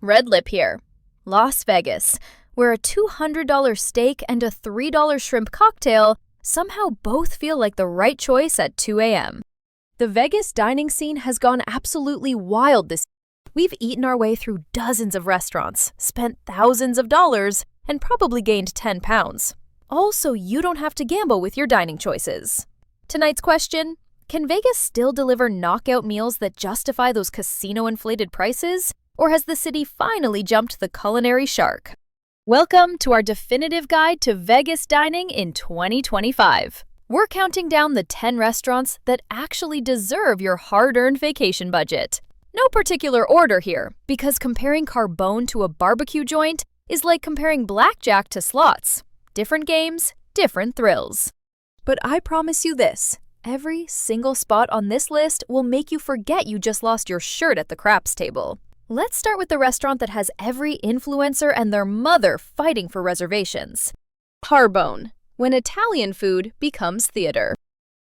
Red lip here. Las Vegas, where a $200 steak and a $3 shrimp cocktail somehow both feel like the right choice at 2 a.m. The Vegas dining scene has gone absolutely wild this year. We've eaten our way through dozens of restaurants, spent thousands of dollars, and probably gained 10 pounds. Also, you don't have to gamble with your dining choices. Tonight's question: can Vegas still deliver knockout meals that justify those casino-inflated prices? Or has the city finally jumped the culinary shark? Welcome to our definitive guide to Vegas dining in 2025. We're counting down the 10 restaurants that actually deserve your hard-earned vacation budget. No particular order here, because comparing CARBONE to a barbecue joint is like comparing blackjack to slots. Different games, different thrills. But I promise you this: every single spot on this list will make you forget you just lost your shirt at the craps table. Let's start with the restaurant that has every influencer and their mother fighting for reservations. CARBONE, when Italian food becomes theater.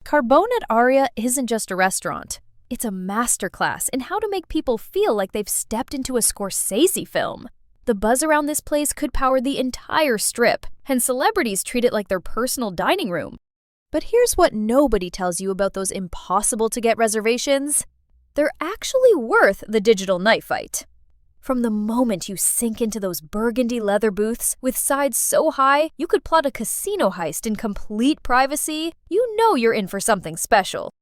CARBONE at Aria isn't just a restaurant. It's a masterclass in how to make people feel like they've stepped into a Scorsese film. The buzz around this place could power the entire strip, and celebrities treat it like their personal dining room. But here's what nobody tells you about those impossible-to-get reservations: they're actually worth the digital knife fight. From the moment you sink into those burgundy leather booths with sides so high you could plot a casino heist in complete privacy, you know you're in for something special.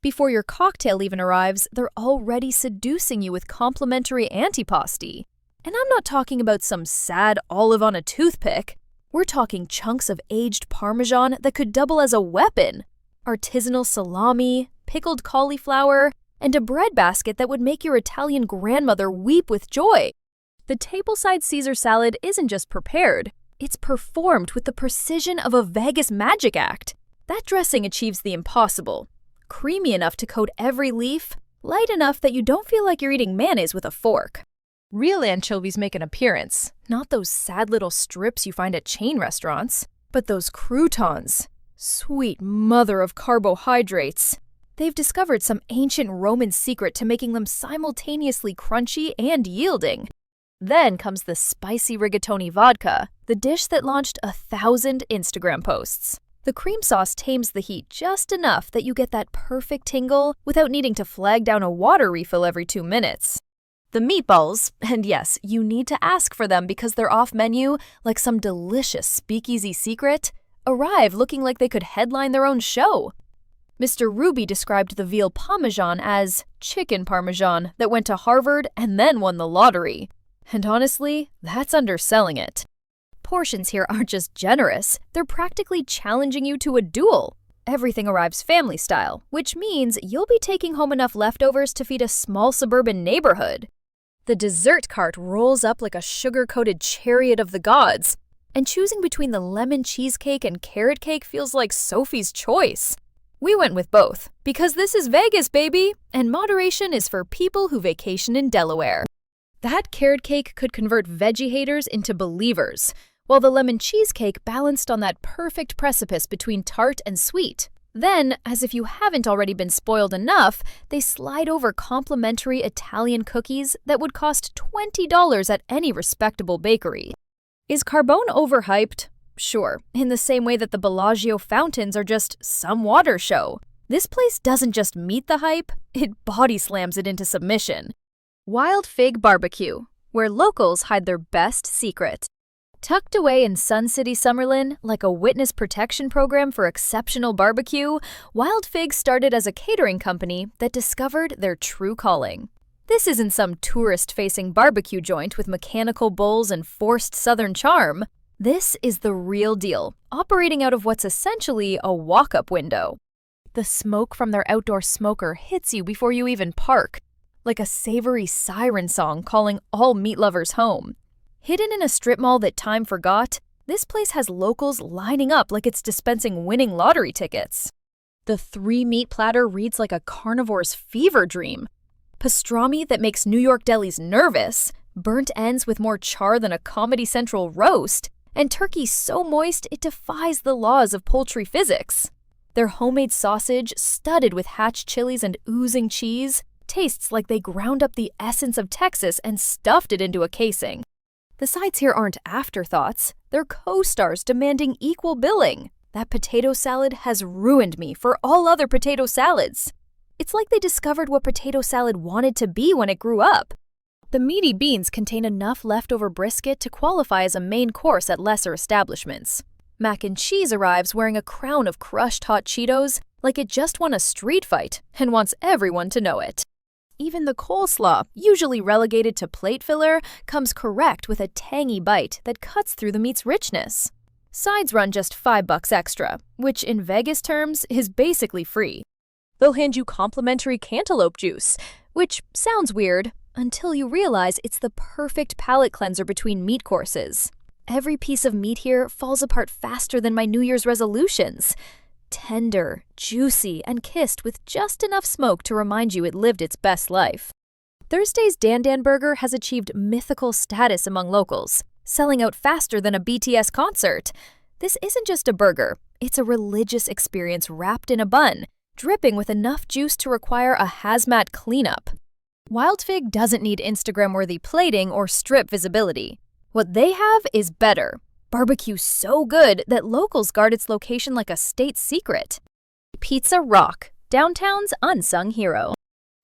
Before your cocktail even arrives, they're already seducing you with complimentary antipasti. And I'm not talking about some sad olive on a toothpick. We're talking chunks of aged Parmesan that could double as a weapon, artisanal salami, pickled cauliflower, and a bread basket that would make your Italian grandmother weep with joy. The tableside Caesar salad isn't just prepared, it's performed with the precision of a Vegas magic act. That dressing achieves the impossible: creamy enough to coat every leaf, light enough that you don't feel like you're eating mayonnaise with a fork. Real anchovies make an appearance, not those sad little strips you find at chain restaurants, but those croutons. Sweet mother of carbohydrates. They've discovered some ancient Roman secret to making them simultaneously crunchy and yielding. Then comes the spicy rigatoni vodka, the dish that launched 1,000 Instagram posts. The cream sauce tames the heat just enough that you get that perfect tingle without needing to flag down a water refill every 2 minutes. The meatballs, and yes, you need to ask for them because they're off menu like some delicious speakeasy secret, arrive looking like they could headline their own show. Mr. Ruby described the veal parmesan as chicken parmesan that went to Harvard and then won the lottery. And honestly, that's underselling it. Portions here aren't just generous, they're practically challenging you to a duel. Everything arrives family style, which means you'll be taking home enough leftovers to feed a small suburban neighborhood. The dessert cart rolls up like a sugar-coated chariot of the gods, and choosing between the lemon cheesecake and carrot cake feels like Sophie's choice. We went with both, because this is Vegas, baby, and moderation is for people who vacation in Delaware. That carrot cake could convert veggie haters into believers, while the lemon cheesecake balanced on that perfect precipice between tart and sweet. Then, as if you haven't already been spoiled enough, they slide over complimentary Italian cookies that would cost $20 at any respectable bakery. Is CARBONE overhyped? Sure, in the same way that the Bellagio fountains are just some water show. This place doesn't just meet the hype, it body slams it into submission. Wild Fig BBQ, where locals hide their best secret. Tucked away in Sun City, Summerlin, like a witness protection program for exceptional barbecue, Wild Fig started as a catering company that discovered their true calling. This isn't some tourist-facing barbecue joint with mechanical bowls and forced southern charm. This is the real deal, operating out of what's essentially a walk-up window. The smoke from their outdoor smoker hits you before you even park, like a savory siren song calling all meat lovers home. Hidden in a strip mall that time forgot, this place has locals lining up like it's dispensing winning lottery tickets. The 3-meat platter reads like a carnivore's fever dream. Pastrami that makes New York delis nervous, burnt ends with more char than a Comedy Central roast, and turkey so moist it defies the laws of poultry physics. Their homemade sausage, studded with hatch chilies and oozing cheese, tastes like they ground up the essence of Texas and stuffed it into a casing. The sides here aren't afterthoughts, they're co-stars demanding equal billing. That potato salad has ruined me for all other potato salads. It's like they discovered what potato salad wanted to be when it grew up. The meaty beans contain enough leftover brisket to qualify as a main course at lesser establishments. Mac and cheese arrives wearing a crown of crushed hot Cheetos like it just won a street fight and wants everyone to know it. Even the coleslaw, usually relegated to plate filler, comes correct with a tangy bite that cuts through the meat's richness. Sides run just $5 extra, which in Vegas terms is basically free. They'll hand you complimentary cantaloupe juice, which sounds weird until you realize it's the perfect palate cleanser between meat courses. Every piece of meat here falls apart faster than my New Year's resolutions. Tender, juicy, and kissed with just enough smoke to remind you it lived its best life. Thursday's Dan Dan Burger has achieved mythical status among locals, selling out faster than a BTS concert. This isn't just a burger, it's a religious experience wrapped in a bun, dripping with enough juice to require a hazmat cleanup. Wild Fig doesn't need Instagram-worthy plating or strip visibility. What they have is better. Barbecue so good that locals guard its location like a state secret. Pizza Rock, downtown's unsung hero.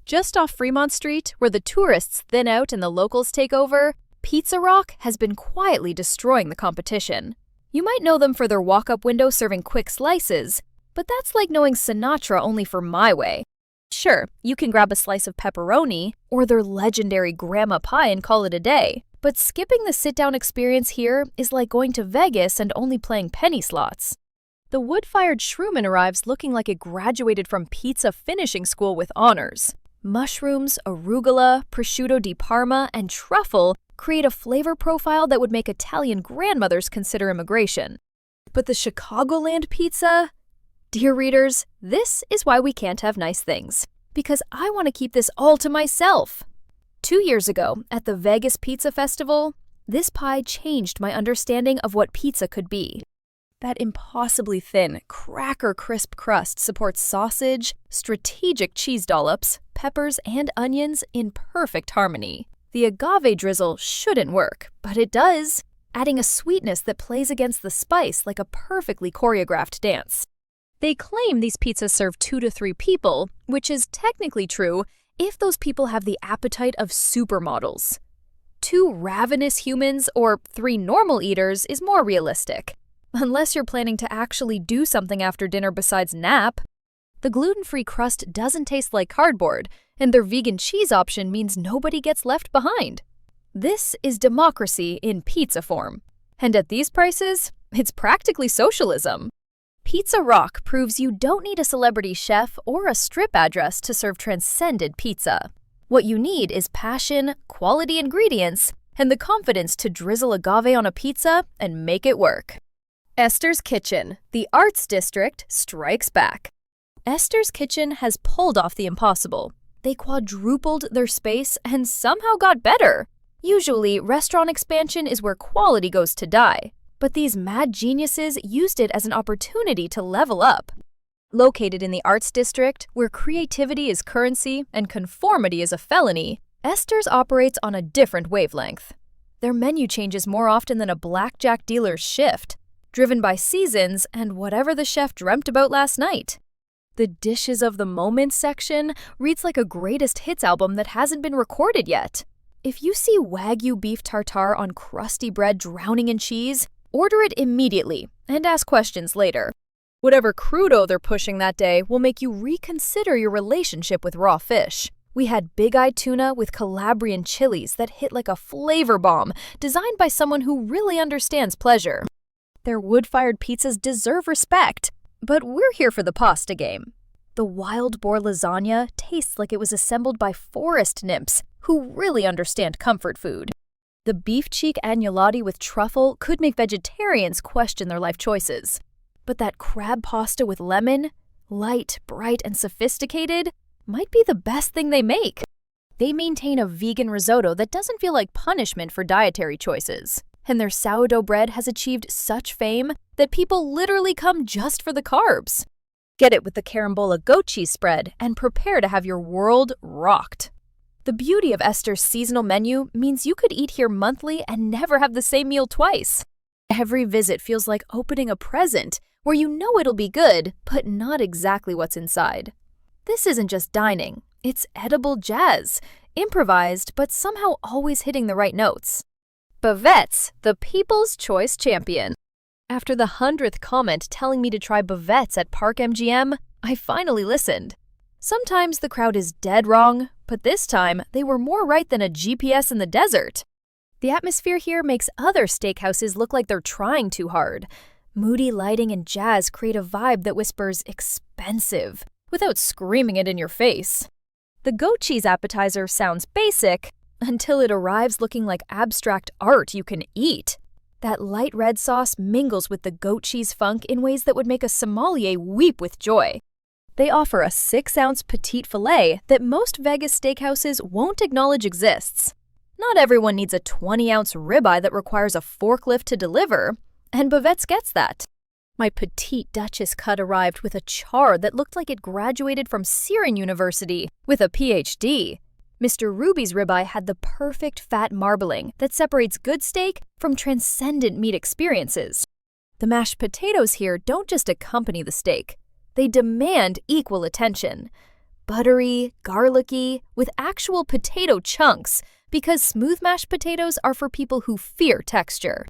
Just off Fremont Street, where the tourists thin out and the locals take over, Pizza Rock has been quietly destroying the competition. You might know them for their walk-up window serving quick slices, but that's like knowing Sinatra only for My Way. Sure, you can grab a slice of pepperoni or their legendary grandma pie and call it a day. But skipping the sit-down experience here is like going to Vegas and only playing penny slots. The wood-fired Shroomin arrives looking like it graduated from pizza finishing school with honors. Mushrooms, arugula, prosciutto di Parma, and truffle create a flavor profile that would make Italian grandmothers consider immigration. But the Chicagoland pizza? Dear readers, this is why we can't have nice things. Because I want to keep this all to myself. 2 years ago, at the Vegas Pizza Festival, this pie changed my understanding of what pizza could be. That impossibly thin, cracker-crisp crust supports sausage, strategic cheese dollops, peppers, and onions in perfect harmony. The agave drizzle shouldn't work, but it does, adding a sweetness that plays against the spice like a perfectly choreographed dance. They claim these pizzas serve 2 to 3 people, which is technically true, if those people have the appetite of supermodels. 2 ravenous humans or 3 normal eaters is more realistic, unless you're planning to actually do something after dinner besides nap. The gluten-free crust doesn't taste like cardboard, and their vegan cheese option means nobody gets left behind. This is democracy in pizza form, and at these prices, it's practically socialism. Pizza Rock proves you don't need a celebrity chef or a strip address to serve transcendent pizza. What you need is passion, quality ingredients, and the confidence to drizzle agave on a pizza and make it work. Esther's Kitchen, the Arts District, strikes back. Esther's Kitchen has pulled off the impossible. They quadrupled their space and somehow got better. Usually, restaurant expansion is where quality goes to die. But these mad geniuses used it as an opportunity to level up. Located in the Arts District, where creativity is currency and conformity is a felony, Esther's operates on a different wavelength. Their menu changes more often than a blackjack dealer's shift, driven by seasons and whatever the chef dreamt about last night. The Dishes of the Moment section reads like a greatest hits album that hasn't been recorded yet. If you see Wagyu beef tartare on crusty bread drowning in cheese, order it immediately and ask questions later. Whatever crudo they're pushing that day will make you reconsider your relationship with raw fish. We had big-eyed tuna with Calabrian chilies that hit like a flavor bomb, designed by someone who really understands pleasure. Their wood-fired pizzas deserve respect, but we're here for the pasta game. The wild boar lasagna tastes like it was assembled by forest nymphs who really understand comfort food. The beef cheek agnolotti with truffle could make vegetarians question their life choices. But that crab pasta with lemon, light, bright, and sophisticated, might be the best thing they make. They maintain a vegan risotto that doesn't feel like punishment for dietary choices. And their sourdough bread has achieved such fame that people literally come just for the carbs. Get it with the carambola goat cheese spread and prepare to have your world rocked. The beauty of Esther's seasonal menu means you could eat here monthly and never have the same meal twice. Every visit feels like opening a present where you know it'll be good, but not exactly what's inside. This isn't just dining, it's edible jazz, improvised but somehow always hitting the right notes. Bavette's, the People's Choice Champion. After the 100th comment telling me to try Bavette's at Park MGM, I finally listened. Sometimes the crowd is dead wrong, but this time they were more right than a GPS in the desert. The atmosphere here makes other steakhouses look like they're trying too hard. Moody lighting and jazz create a vibe that whispers expensive, without screaming it in your face. The goat cheese appetizer sounds basic until it arrives looking like abstract art you can eat. That light red sauce mingles with the goat cheese funk in ways that would make a sommelier weep with joy. They offer a 6-ounce petite filet that most Vegas steakhouses won't acknowledge exists. Not everyone needs a 20-ounce ribeye that requires a forklift to deliver, and Bavette's gets that. My petite Duchess cut arrived with a char that looked like it graduated from Syrian University with a PhD. Mr. Ruby's ribeye had the perfect fat marbling that separates good steak from transcendent meat experiences. The mashed potatoes here don't just accompany the steak. They demand equal attention. Buttery, garlicky, with actual potato chunks, because smooth mashed potatoes are for people who fear texture.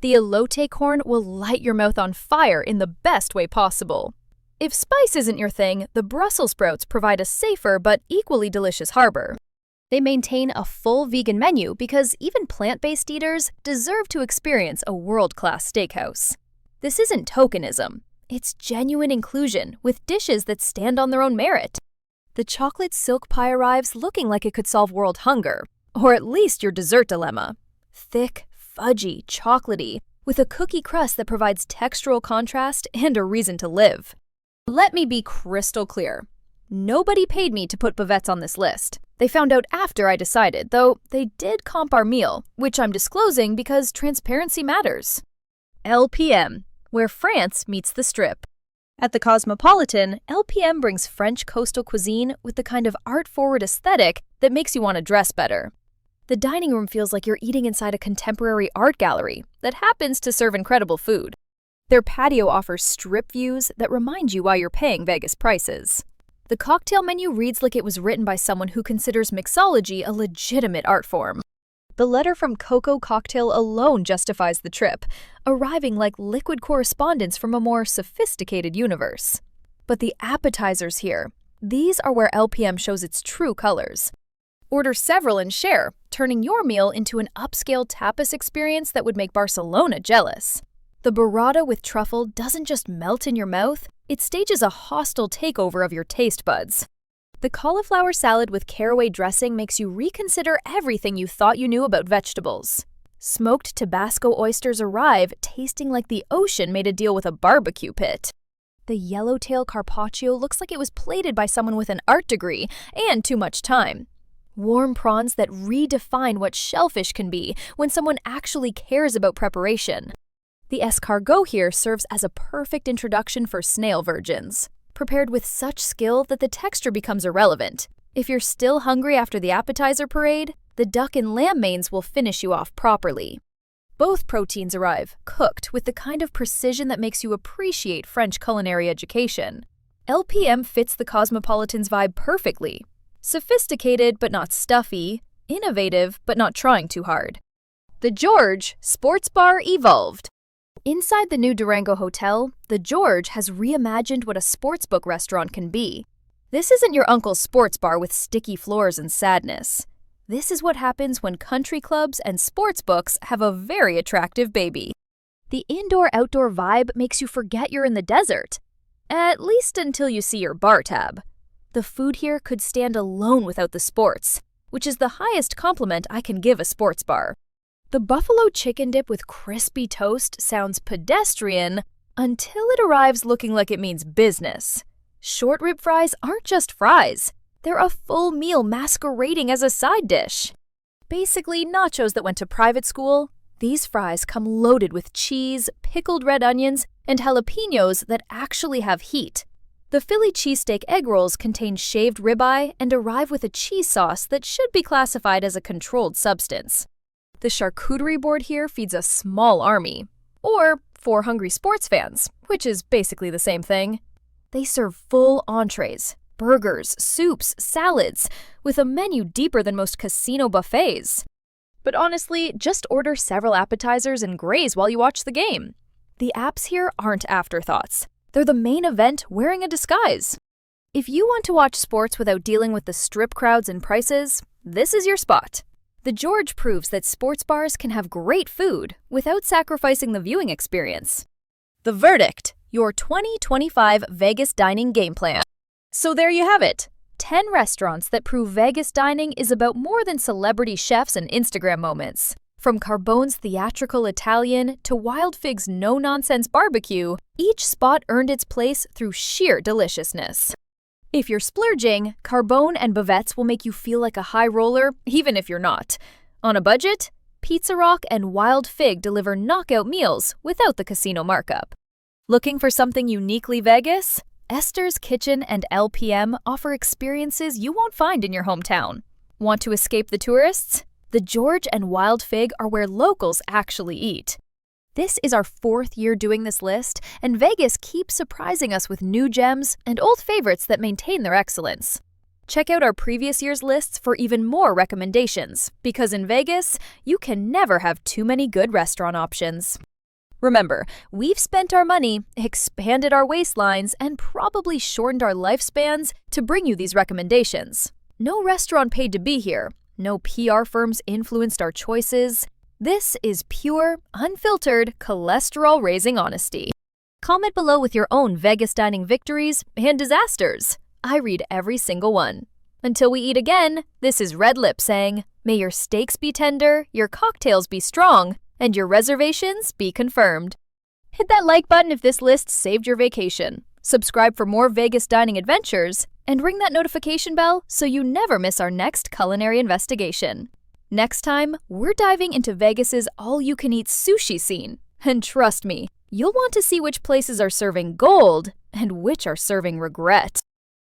The elote corn will light your mouth on fire in the best way possible. If spice isn't your thing, the Brussels sprouts provide a safer but equally delicious harbor. They maintain a full vegan menu because even plant-based eaters deserve to experience a world-class steakhouse. This isn't tokenism. It's genuine inclusion with dishes that stand on their own merit. The chocolate silk pie arrives looking like it could solve world hunger, or at least your dessert dilemma. Thick, fudgy, chocolatey, with a cookie crust that provides textural contrast and a reason to live. Let me be crystal clear. Nobody paid me to put Bavette's on this list. They found out after I decided, though they did comp our meal, which I'm disclosing because transparency matters. LPM, where France meets the Strip. At the Cosmopolitan, LPM brings French coastal cuisine with the kind of art-forward aesthetic that makes you want to dress better. The dining room feels like you're eating inside a contemporary art gallery that happens to serve incredible food. Their patio offers strip views that remind you why you're paying Vegas prices. The cocktail menu reads like it was written by someone who considers mixology a legitimate art form. The letter from Coco Cocktail alone justifies the trip, arriving like liquid correspondence from a more sophisticated universe. But the appetizers here, these are where LPM shows its true colors. Order several and share, turning your meal into an upscale tapas experience that would make Barcelona jealous. The burrata with truffle doesn't just melt in your mouth, it stages a hostile takeover of your taste buds. The cauliflower salad with caraway dressing makes you reconsider everything you thought you knew about vegetables. Smoked Tabasco oysters arrive, tasting like the ocean made a deal with a barbecue pit. The yellowtail carpaccio looks like it was plated by someone with an art degree and too much time. Warm prawns that redefine what shellfish can be when someone actually cares about preparation. The escargot here serves as a perfect introduction for snail virgins, prepared with such skill that the texture becomes irrelevant. If you're still hungry after the appetizer parade, the duck and lamb mains will finish you off properly. Both proteins arrive, cooked with the kind of precision that makes you appreciate French culinary education. LPM fits the Cosmopolitan's vibe perfectly. Sophisticated but not stuffy, innovative but not trying too hard. The George Sports Bar evolved. Inside the new Durango Hotel, the George has reimagined what a sportsbook restaurant can be. This isn't your uncle's sports bar with sticky floors and sadness. This is what happens when country clubs and sportsbooks have a very attractive baby. The indoor-outdoor vibe makes you forget you're in the desert. At least until you see your bar tab. The food here could stand alone without the sports, which is the highest compliment I can give a sports bar. The buffalo chicken dip with crispy toast sounds pedestrian until it arrives looking like it means business. Short rib fries aren't just fries. They're a full meal masquerading as a side dish. Basically, nachos that went to private school. These fries come loaded with cheese, pickled red onions, and jalapenos that actually have heat. The Philly cheesesteak egg rolls contain shaved ribeye and arrive with a cheese sauce that should be classified as a controlled substance. The charcuterie board here feeds a small army, or 4 hungry sports fans, which is basically the same thing. They serve full entrees, burgers, soups, salads, with a menu deeper than most casino buffets. But honestly, just order several appetizers and graze while you watch the game. The apps here aren't afterthoughts. They're the main event wearing a disguise. If you want to watch sports without dealing with the strip crowds and prices, this is your spot. The George proves that sports bars can have great food without sacrificing the viewing experience. The verdict: your 2025 Vegas dining game plan. So there you have it. 10 restaurants that prove Vegas dining is about more than celebrity chefs and Instagram moments. From CARBONE's theatrical Italian to Wild Fig's no-nonsense barbecue, each spot earned its place through sheer deliciousness. If you're splurging, CARBONE and Bavette's will make you feel like a high roller, even if you're not. On a budget, Pizza Rock and Wild Fig deliver knockout meals without the casino markup. Looking for something uniquely Vegas? Esther's Kitchen and LPM offer experiences you won't find in your hometown. Want to escape the tourists? The George and Wild Fig are where locals actually eat. This is our 4th year doing this list, and Vegas keeps surprising us with new gems and old favorites that maintain their excellence. Check out our previous year's lists for even more recommendations, because in Vegas, you can never have too many good restaurant options. Remember, we've spent our money, expanded our waistlines, and probably shortened our lifespans to bring you these recommendations. No restaurant paid to be here. No PR firms influenced our choices. This is pure, unfiltered, cholesterol-raising honesty. Comment below with your own Vegas dining victories and disasters. I read every single one. Until we eat again, this is Red Lip saying, may your steaks be tender, your cocktails be strong, and your reservations be confirmed. Hit that like button if this list saved your vacation. Subscribe for more Vegas dining adventures, and ring that notification bell so you never miss our next culinary investigation. Next time, we're diving into Vegas's all-you-can-eat sushi scene. And trust me, you'll want to see which places are serving gold and which are serving regret.